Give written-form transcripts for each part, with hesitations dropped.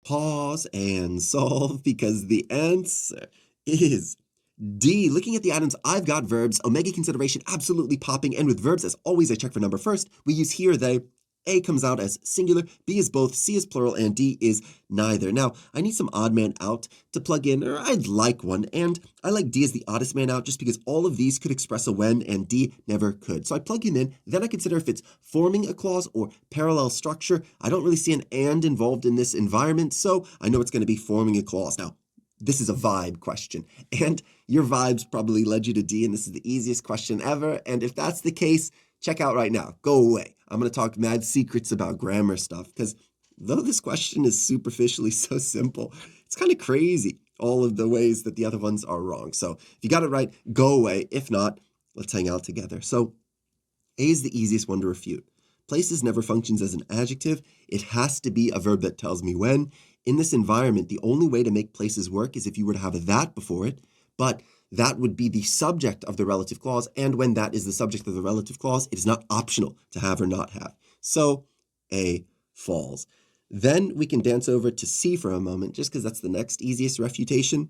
Pause and solve because the answer is D. Looking at the items, I've got verbs, omega consideration absolutely popping, and with verbs, as always, I check for number first. We use he or they. A comes out as singular, B is both, C is plural, and D is neither. Now, I need some odd man out to plug in, or I'd like one, and I like D as the oddest man out just because all of these could express a when, and D never could. So I plug him in, then I consider if it's forming a clause or parallel structure. I don't really see an and involved in this environment, so I know it's going to be forming a clause. Now, this is a vibe question, and your vibes probably led you to D, and this is the easiest question ever, and if that's the case, check out right now. Go away. I'm going to talk mad secrets about grammar stuff, because though this question is superficially so simple, it's kind of crazy, all of the ways that the other ones are wrong. So if you got it right, go away. If not, let's hang out together. So A is the easiest one to refute. Places never functions as an adjective. It has to be a verb that tells me when. In this environment, the only way to make places work is if you were to have a that before it, but that would be the subject of the relative clause, and when that is the subject of the relative clause, it is not optional to have or not have. So A falls. Then we can dance over to C for a moment, just because that's the next easiest refutation.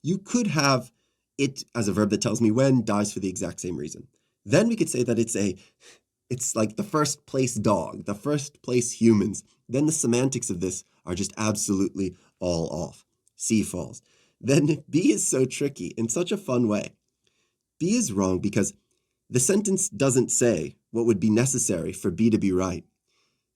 You could have it as a verb that tells me when, dies for the exact same reason. Then we could say that it's like the first place dog, the first place humans. Then the semantics of this are just absolutely all off. C falls. Then B is so tricky in such a fun way. B is wrong because the sentence doesn't say what would be necessary for B to be right.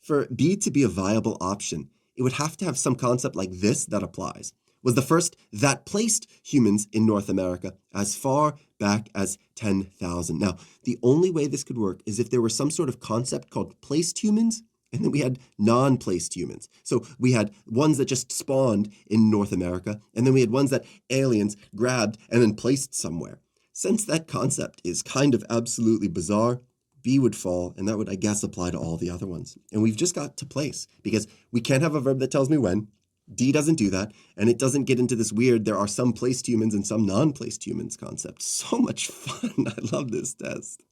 For B to be a viable option, it would have to have some concept like this that applies. Was the first that placed humans in North America as far back as 10,000. Now, the only way this could work is if there were some sort of concept called placed humans, and then we had non-placed humans. So we had ones that just spawned in North America, and then we had ones that aliens grabbed and then placed somewhere. Since that concept is kind of absolutely bizarre, B would fall, and that would, I guess, apply to all the other ones. And we've just got to place, because we can't have a verb that tells me when. D doesn't do that, and it doesn't get into this weird, there are some placed humans and some non-placed humans concept. So much fun. I love this test.